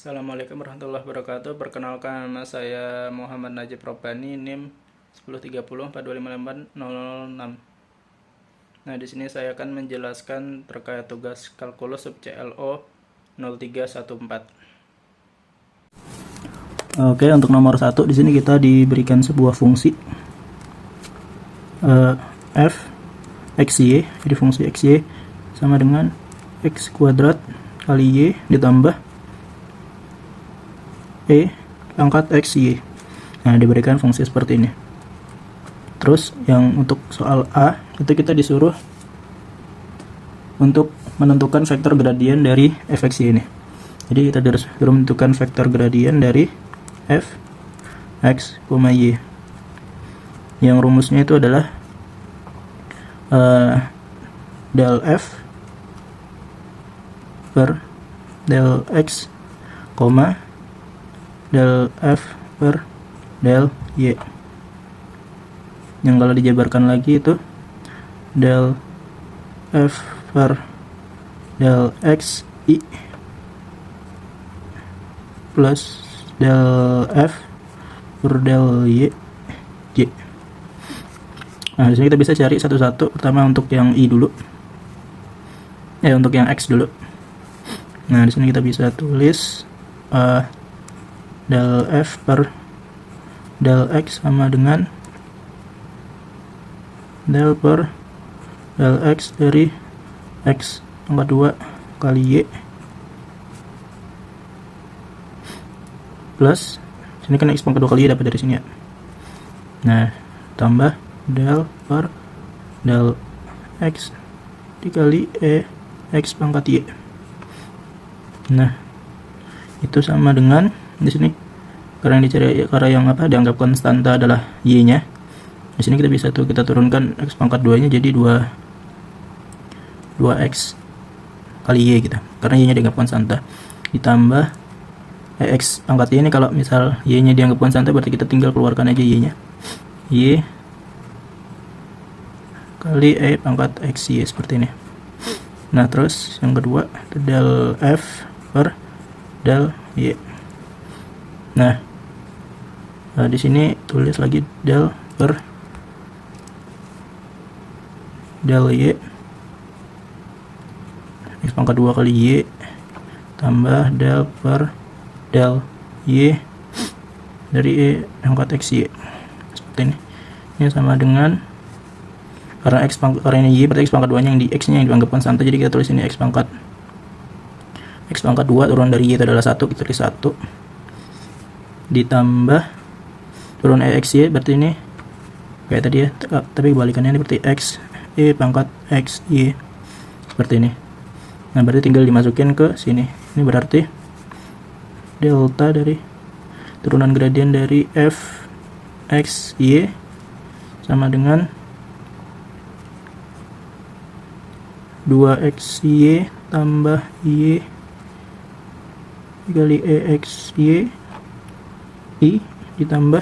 Assalamualaikum warahmatullahi wabarakatuh. Perkenalkan, nama saya Muhammad Najib Robani, NIM 103042580006. Nah, di sini saya akan menjelaskan terkait tugas kalkulus sub CLO 0314. Oke, untuk nomor 1 di sini kita diberikan sebuah fungsi f xy, jadi fungsi xy sama dengan x kuadrat kali y ditambah e pangkat xy. Nah, diberikan fungsi seperti ini. Terus yang untuk soal A itu kita disuruh untuk menentukan vektor gradien dari fxy ini. Jadi kita disuruh menentukan vektor gradien dari f x, y. Yang rumusnya itu adalah del f per del x, del f per del y. Yang kalau dijabarkan lagi itu del f per del x i plus del f per del y j. Nah, di sini kita bisa cari satu-satu. Pertama untuk yang i dulu, untuk yang x dulu. Nah, di sini kita bisa tulis del f per del x sama dengan del per del x dari x pangkat 2 kali y plus, sini kan x pangkat 2 kali y dapat dari sini ya. Nah, tambah del per del x dikali e x pangkat y. Nah, itu sama dengan di sini karena yang dicari, karena yang dianggap konstanta adalah y-nya. Di sini kita bisa kita turunkan x pangkat 2-nya jadi 2x kali y gitu. Karena y-nya dianggap konstanta. Ditambah x pangkat y ini, kalau misal y-nya dianggap konstanta berarti kita tinggal keluarkan aja y-nya. Y kali e pangkat xy seperti ini. Nah, terus yang kedua del f per del y. Nah, di sini tulis lagi del per del y x pangkat 2 kali y tambah del per del y dari e pangkat xy seperti ini. Ini sama dengan, karena karena ini y berarti x pangkat 2 nya yang di x nya yang dianggap konstanta, jadi kita tulis ini x pangkat 2 turun dari y itu adalah 1, kita tulis 1 ditambah turun e xy, berarti ini kayak tadi ya, tapi kebalikannya ini berarti x e pangkat xy seperti ini. Nah, berarti tinggal dimasukin ke sini. Ini berarti delta dari turunan gradien dari f xy sama dengan 2xy tambah y dikali e xy i ditambah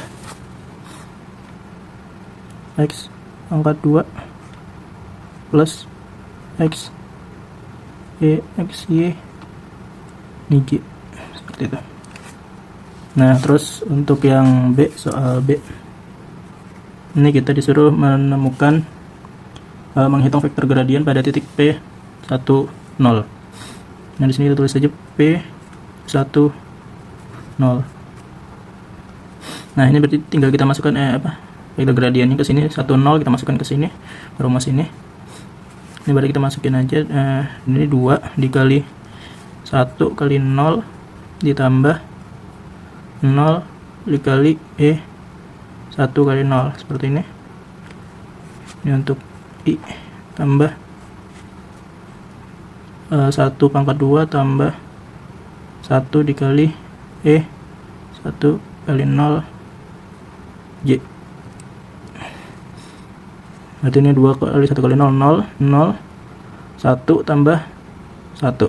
x pangkat 2 plus x e xy ini j, seperti itu. Nah, terus untuk yang B, soal B ini kita disuruh menemukan menghitung vektor gradien pada titik P10. Nah, di sini kita tulis saja P10. Nah, ini berarti tinggal kita masukkan vektor gradiennya ke sini, 10 kita masukkan ke sini, rumus ini. Ini berarti kita masukin aja ini 2 dikali 1 kali 0 ditambah 0 dikali e 1 kali 0 seperti ini. Ini untuk i tambah 1 pangkat 2 tambah 1 dikali e 1 kali 0 j. Berarti ini 2 kali 1 kali 0, 0, 1 tambah 1.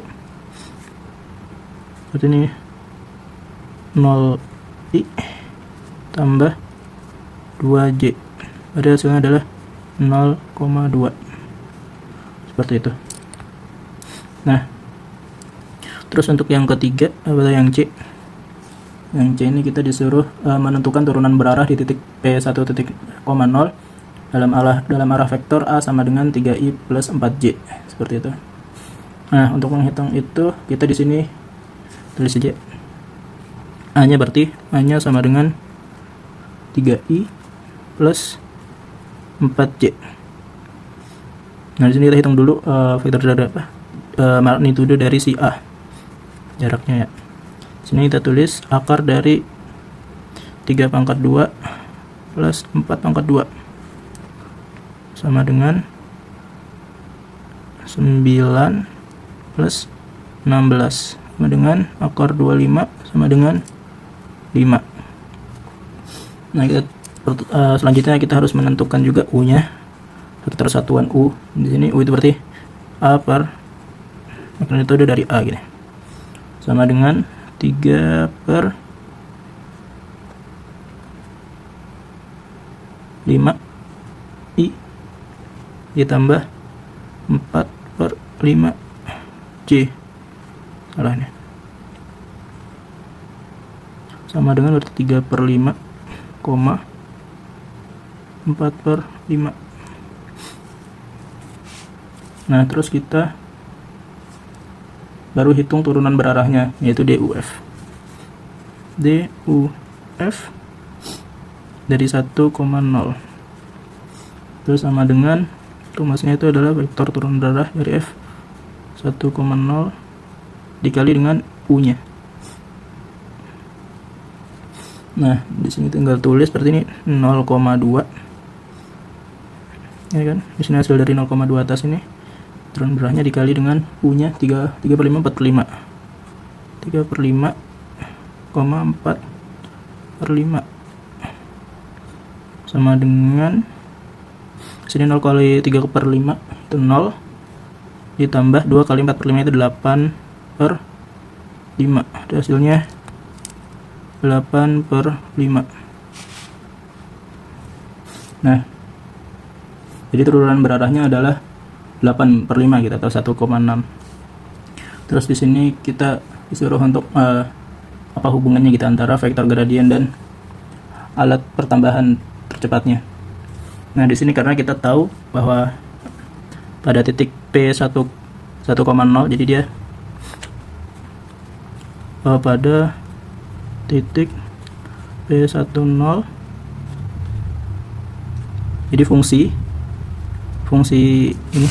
Berarti ini 0 i tambah 2j. Berarti hasilnya adalah 0,2. Seperti itu. Nah, Terus untuk yang ketiga adalah yang C. Yang C ini kita disuruh menentukan turunan berarah di titik P1.0 dalam arah vektor A sama dengan 3i plus 4j, seperti itu. Nah, untuk menghitung itu kita di sini tulis saja A-nya, berarti A-nya sama dengan 3i plus 4j. Nah, di sini kita hitung dulu vektor dari magnitudo dari si A, jaraknya ya. Sini kita tulis akar dari 3 pangkat 2 plus 4 pangkat 2 sama dengan 9 plus 16 sama dengan akar 25 sama dengan 5. Nah, selanjutnya kita harus menentukan juga U-nya, vektor satuan U. Di sini U itu berarti A per magnitudo dari A gini, sama dengan 3 per 5 I ditambah 4 per 5 J, salah ini, sama dengan berarti 3 per 5, 4 per 5. Nah, terus kita baru hitung turunan berarahnya, yaitu DUF. DUF dari 1,0 itu sama dengan rumusnya itu adalah vektor turunan berarah dari F 1,0 dikali dengan U-nya. Nah, di sini tinggal tulis seperti ini 0,2. Ya kan? Di sini hasil dari 0,2 atas ini turunan berarahnya dikali dengan U-nya 3 per 5, 4 per 5. 3 per 5, 4 per 5 sama dengan sini 0 kali 3 per 5 itu 0 ditambah 2 kali 4 per 5 itu 8 per 5. Itu hasilnya 8 per 5. Nah, jadi turunan berarahnya adalah 8 per 5 gitu, atau 1,6. Terus di sini kita disuruh untuk apa hubungannya gitu antara vektor gradien dan alat pertambahan tercepatnya. Nah, di sini karena kita tahu bahwa pada titik P1,0 jadi dia pada titik P10 jadi fungsi ini,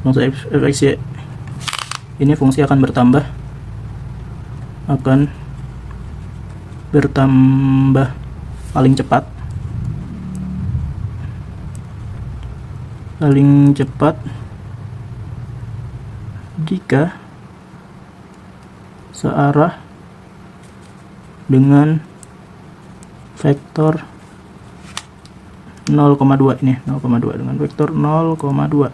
fungsi fx y ini fungsi akan bertambah paling cepat jika searah dengan vektor 0,2 ini, 0,2 dengan vektor 0,2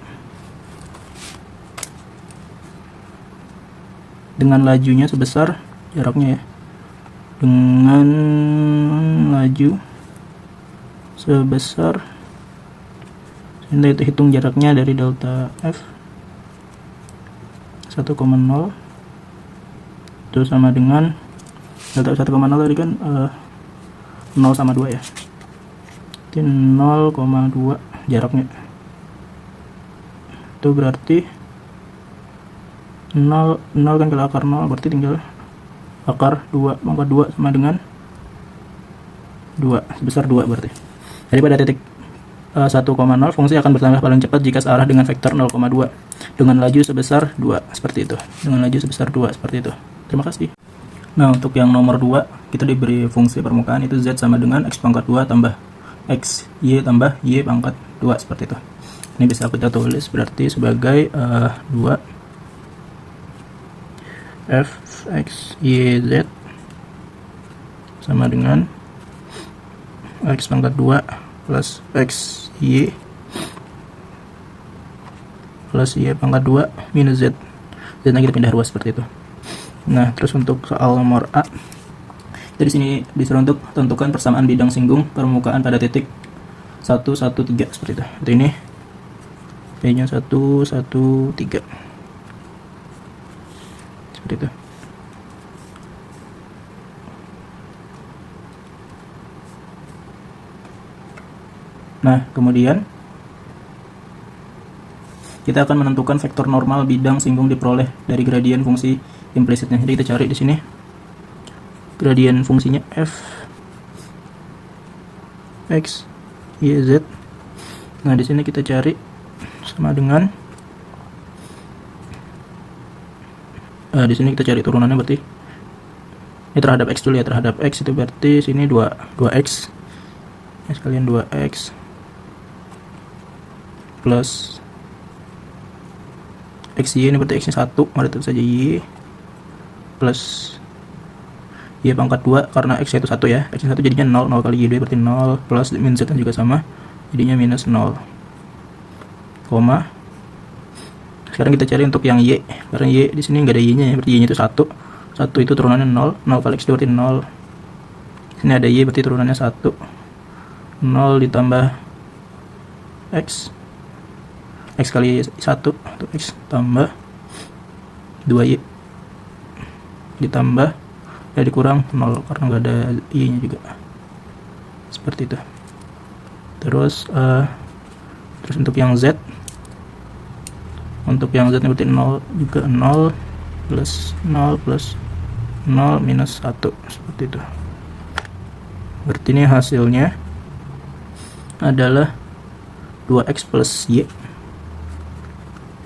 dengan lajunya sebesar jaraknya ya, dengan laju sebesar, kita itu hitung jaraknya dari delta F 1,0 itu sama dengan delta 1,0 tadi kan 0 sama 2 ya, itu 0,2 jaraknya, itu berarti 0 kan kalau akar 0 berarti tinggal akar 2 pangkat 2 sama dengan 2 sebesar 2 berarti. Jadi pada titik 1,0 fungsi akan bertambah paling cepat jika searah dengan vektor 0,2 dengan laju sebesar 2 seperti itu. Dengan laju sebesar 2 seperti itu. Terima kasih. Nah, untuk yang nomor 2 kita diberi fungsi permukaan itu z sama dengan x pangkat 2 tambah x y tambah y pangkat 2 seperti itu. Ini bisa kita tulis berarti sebagai 2 f x y z sama dengan x pangkat 2 plus x y plus y pangkat 2 minus z. Z-nya kita pindah ruas seperti itu. Nah, terus untuk soal nomor A, dari sini disuruh untuk tentukan persamaan bidang singgung permukaan pada titik 1, 1, 3 seperti itu. Itu ini P-nya 1, 1, 3. seperti itu. Nah, kemudian kita akan menentukan vektor normal bidang singgung diperoleh dari gradien fungsi implisitnya. Jadi kita cari di sini gradien fungsinya f x y z. Nah, di sini kita cari sama dengan di sini kita cari turunannya, berarti ini terhadap x dulu ya. Terhadap x itu berarti sini 2x. Ini sekalian 2x plus xy, ini berarti x nya 1, maka tetap saja y plus y pangkat 2 karena x itu 1 ya. X nya 1 jadinya 0, 0 kali y2 berarti 0 plus min z juga sama, jadinya minus 0, koma. Sekarang kita cari untuk yang y, karena y di sini nggak ada y nya ya, berarti y nya itu 1. 1 itu turunannya 0, 0 kali x berarti 0. Sini ada y berarti turunannya 1. 0 ditambah x kali 1 atau x tambah 2y ditambah ya dikurang 0 karena nggak ada y nya juga, seperti itu. Terus untuk yang z, berarti 0 juga 0 plus 0 plus 0 minus 1, seperti itu. Berarti ini hasilnya adalah 2x plus y,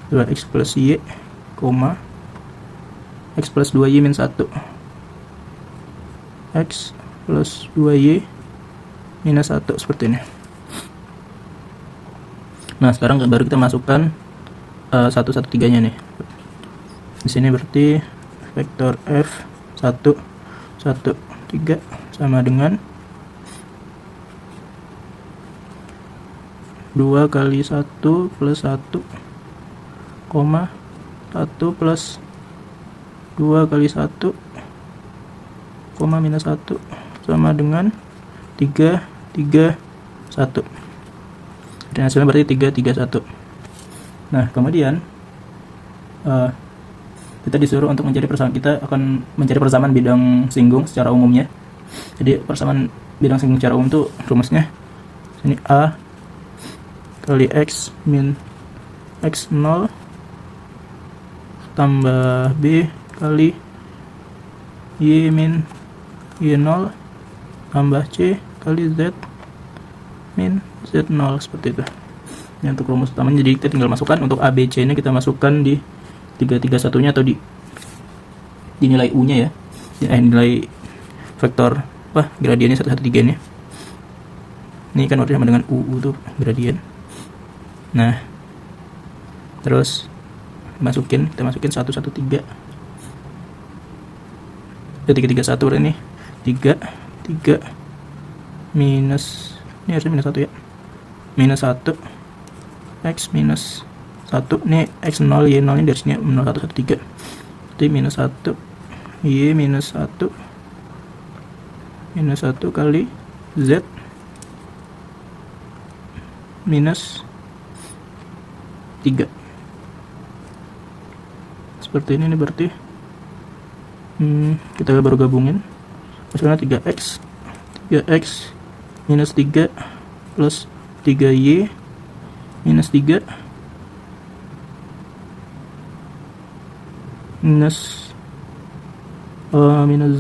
2x plus y, koma x plus 2y min 1, x plus 2y minus 1, seperti ini. Nah, sekarang baru kita masukkan 113 nya nih. Di sini berarti vektor f 1 1 3 sama dengan 2 kali 1 plus 1, koma 1 plus 2 kali 1, koma minus 1 sama dengan 3 3 1. Dan hasilnya berarti 3 3 1. Nah, kemudian kita disuruh untuk mencari persamaan. Kita akan mencari persamaan bidang singgung secara umumnya. Jadi persamaan bidang singgung secara umum itu rumusnya ini a kali x min x0 tambah b kali y min y0 tambah c kali z min z0, seperti itu. Ini untuk rumus utamanya. Jadi kita tinggal masukkan untuk a, b, c ini kita masukkan di 331 nya atau di nilai u nya ya, nilai vektor gradiennya 113 nya. Ini kan sama dengan u tuh gradien. Nah, terus kita masukin 113 331 ini 3 minus, ini harusnya minus 1 ya, minus 1 x minus 1, ini x0 y0 ini dari sini 0113, jadi minus 1 y minus 1 kali z minus 3, seperti ini. Berarti kita baru gabungin maksudnya 3x minus 3 plus 3y minus 3 minus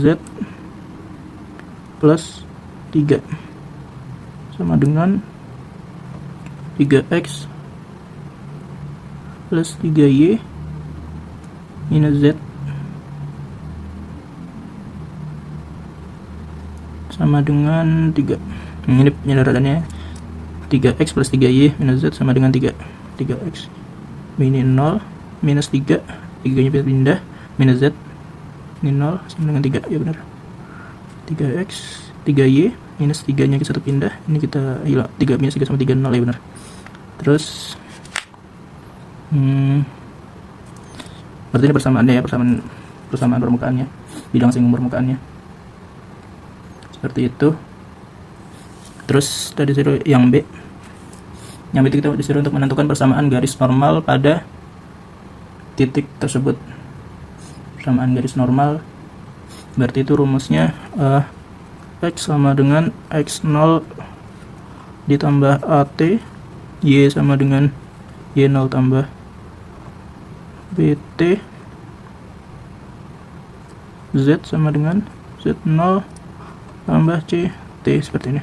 z plus 3 sama dengan 3x plus 3y minus z sama dengan 3. Ini penyederhanaannya 3x plus 3y minus z sama dengan 3. 3x ini 0 minus 3, 3 nya pindah, minus z ini 0 sama dengan 3, ya benar. 3x 3y minus 3 nya kita pindah, ini kita hilang, 3 minus 3 sama 3 0, ya benar. Terus berarti ini persamaannya ya, persamaan permukaannya, bidang singgung permukaannya, seperti itu. Terus tadi disuruh yang B itu kita disuruh untuk menentukan persamaan garis normal pada titik tersebut. persamaan garis normal. Berarti itu rumusnya X sama dengan X0 ditambah AT, Y sama dengan Y0 tambah BT, Z sama dengan Z0 tambah CT, seperti ini.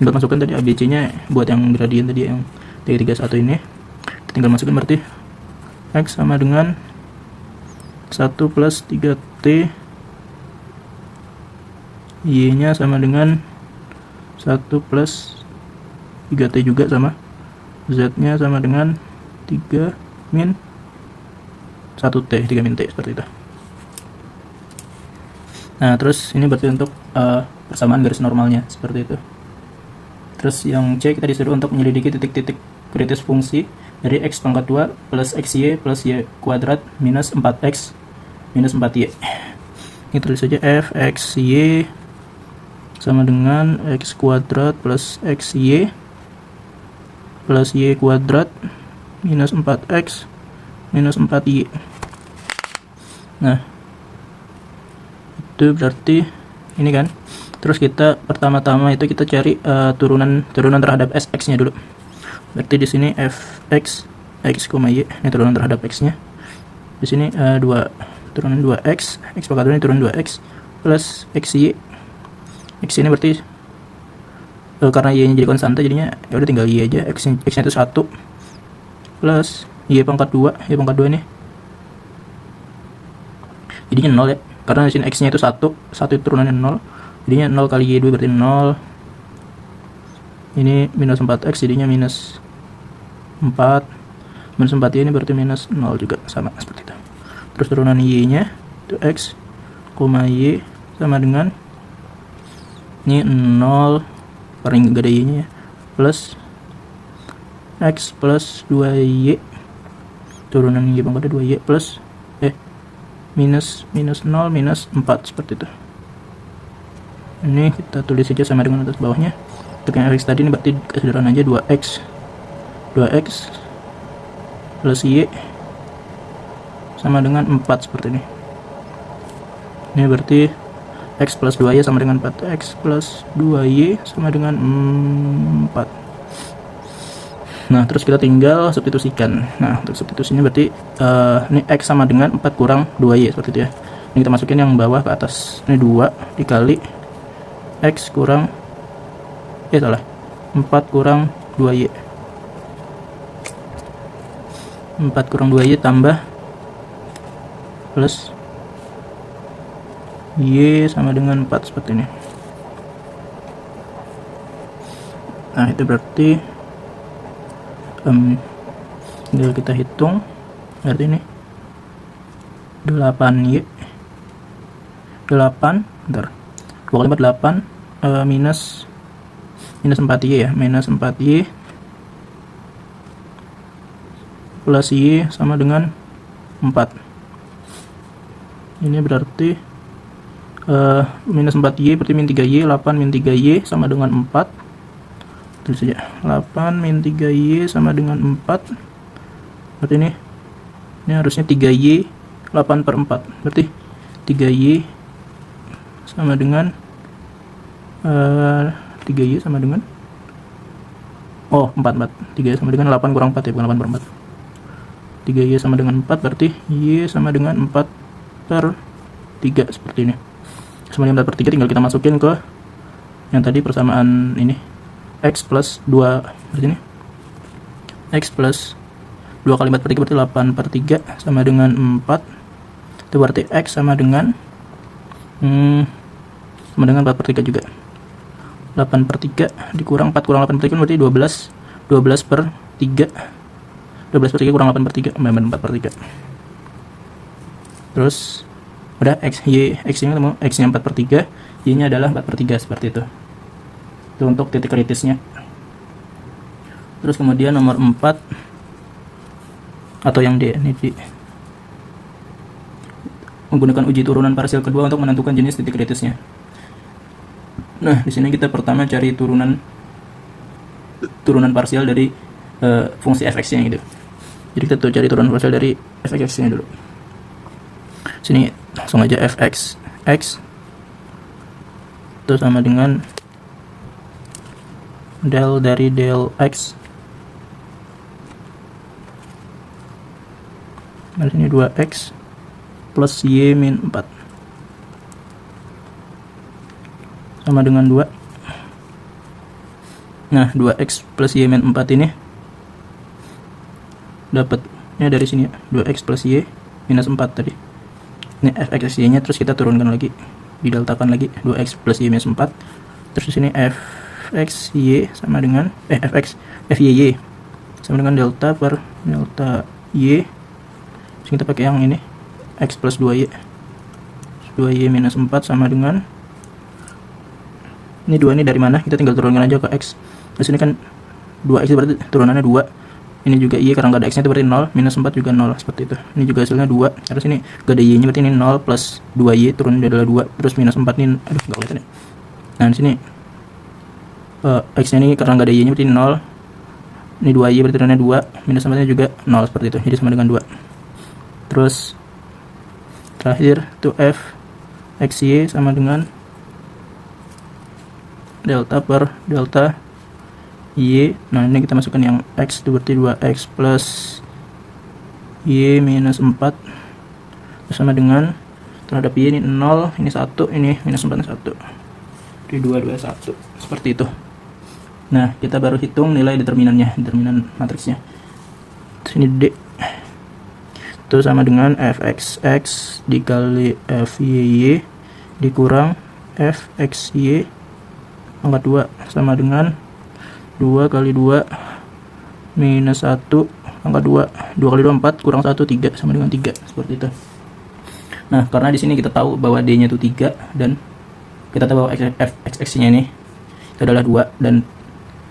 Untuk masukkan tadi ABC nya buat yang gradien tadi yang T31 ini, tinggal masukkan berarti X sama dengan 1 plus 3T, Y nya sama dengan 1 plus 3T juga sama, Z nya sama dengan 3 min 1T, 3 min T, seperti itu. Nah terus ini berarti untuk persamaan garis normalnya, seperti itu. Terus yang C kita disuruh untuk menyelidiki titik-titik kritis fungsi dari X pangkat 2 plus XY plus Y kuadrat minus 4X minus 4Y. Ini tulis saja f x y sama dengan X kuadrat plus XY plus Y kuadrat minus 4X minus 4Y. Nah itu berarti ini kan. Terus kita pertama-tama itu kita cari turunan terhadap Sx nya dulu. Berarti di sini fx x, y ini turunan terhadap x nya. Di sini turunan 2x, x pangkat 2 ini turun 2x plus xy. X ini berarti karena y nya jadi konstanta, jadinya ya udah tinggal y aja. X nya itu 1 plus y pangkat 2, y pangkat 2 ini jadinya 0 ya. Karena di sini x nya itu 1 itu turunannya 0. Jadinya 0 kali y2 berarti 0. Ini minus 4x jadinya minus 4. Minus 4y ini berarti minus 0 juga, sama seperti itu. Terus turunan y nya itu x, y sama dengan ini 0 karena gak ada y nya ya, plus x plus 2y turunan y pangkat 2y plus minus 0 minus 4, seperti itu. Ini kita tulis saja sama dengan atas bawahnya. Untuk yang fx tadi ini berarti kesederhanaan aja 2x plus y sama dengan 4, seperti ini. Ini berarti x plus 2y sama dengan 4, x plus 2y sama dengan 4. Nah terus kita tinggal substitusikan. Nah untuk substitusinya berarti ini x sama dengan 4 kurang 2y, seperti itu ya. Ini kita masukin yang bawah ke atas. Ini 2 dikali x kurang 4 kurang 2y. 4 kurang 2y tambah plus y sama dengan 4, seperti ini. Nah itu berarti tinggal kita hitung. Berarti ini 8y 8 bentar 2 kali 8 minus 4y ya, minus 4y plus y sama dengan 4. Ini berarti minus 4y berarti min 3y, 8 min 3y sama dengan 4. Tulis saja 8 min 3y sama dengan 4. Berarti ini harusnya 3y 8 per 4. Berarti 3y sama dengan 3y sama dengan 4 3y sama dengan 8 kurang 4 ya, bukan 8 per 4. 3y sama dengan 4 berarti y sama dengan 4 per 3, seperti ini. Sama dengan 4 per 3 tinggal kita masukin ke yang tadi persamaan ini, x plus 2 berarti ini x plus 2 kali 4 per 3 berarti 8 per 3 sama dengan 4. Itu berarti x sama dengan 4 per 3 juga. 8 per 3 dikurang 4 kurang 8 per 3 berarti 12 per 3. 12 per 3 kurang 8 per 3 4 per 3. Terus udah x nya ketemu, x nya 4 per 3, y nya adalah 4 per 3, seperti itu. Itu untuk titik kritisnya. Terus kemudian nomor 4 atau yang D, ini D, menggunakan uji turunan parsial kedua untuk menentukan jenis titik kritisnya. Nah, di sini kita pertama cari turunan parsial dari fungsi fx-nya gitu. Jadi kita tuh cari turunan parsial dari fx-nya dulu. Sini langsung aja fx x itu sama dengan del dari del x. Dari sini 2x plus y min 4 sama dengan 2. Nah, 2x plus y min 4 ini dapatnya dari sini ya, 2x plus y minus 4 tadi. Ini fx y nya, terus kita turunkan lagi, dideltakan lagi 2x plus y minus 4. Terus di sini fx y sama dengan fy sama dengan delta per delta y. Terus kita pakai yang ini, x plus 2y minus 4 sama dengan ini 2 ini dari mana, kita tinggal turunkan aja ke x. Di sini kan 2x berarti turunannya 2. Ini juga y karena nggak ada x nya itu berarti 0, minus 4 juga 0, seperti itu. Ini juga hasilnya 2. Terus ini gak ada y nya berarti ini 0 plus 2y turun adalah 2. Terus minus 4 ini, aduh nggak kelihatan ya. Nah di sini x nya ini karena nggak ada y nya berarti 0. Ini 2y berarti turunnya 2, minus 4 nya juga 0, seperti itu. Jadi sama dengan 2. Terus terakhir itu f xy sama dengan delta per delta y. Nah ini kita masukkan yang x itu berarti 2x plus y minus 4 sama dengan terhadap y ini 0, ini 1, ini minus 4 1. Jadi 2 2 1, seperti itu. Nah kita baru hitung nilai determinannya, determinan matriksnya. Terus ini D itu sama dengan fxx dikali fyy dikurang fxy pangkat 2 sama dengan 2 kali 2 minus 1 pangkat 2. 2 kali 2 4 kurang 1 3 sama dengan 3, seperti itu. Nah karena di sini kita tahu bahwa d nya itu 3 dan kita tahu bahwa fxx nya ini itu adalah 2 dan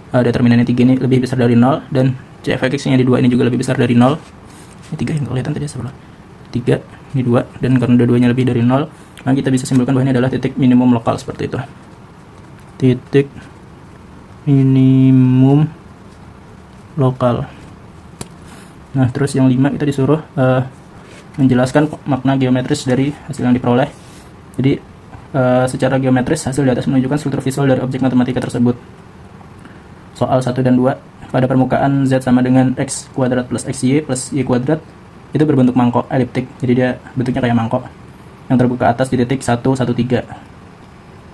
determinannya 3 ini lebih besar dari 0 dan cfx nya di 2 ini juga lebih besar dari 0. Ini 3 yang kelihatan tadi sebelah 3, ini 2, dan karena dua-duanya lebih dari 0 maka kita bisa simpulkan bahwa ini adalah titik minimum lokal, seperti itu. Titik minimum lokal. Nah terus yang 5 kita disuruh menjelaskan makna geometris dari hasil yang diperoleh. Jadi secara geometris hasil di atas menunjukkan struktur visual dari objek matematika tersebut. Soal 1 dan 2, pada permukaan z sama dengan x kuadrat plus xy plus y kuadrat itu berbentuk mangkok eliptik, jadi dia bentuknya kayak mangkok yang terbuka atas di titik 1 1 3.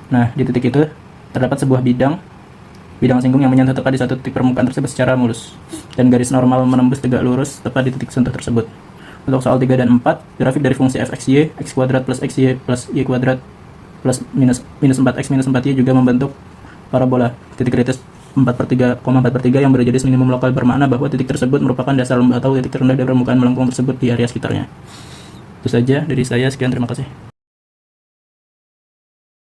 Nah di titik itu terdapat sebuah bidang singgung yang menyatu tepat di satu titik permukaan tersebut secara mulus, dan garis normal menembus tegak lurus tepat di titik sentuh tersebut. Untuk soal 3 dan 4, grafik dari fungsi fxy, x kuadrat plus xy plus y kuadrat plus minus 4x minus 4y juga membentuk parabola. Titik kritis 4/3,4/3 yang berada di minimum lokal bermakna bahwa titik tersebut merupakan dasar lembah atau titik terendah dari permukaan melengkung tersebut di area sekitarnya. Itu saja dari saya, sekian, terima kasih.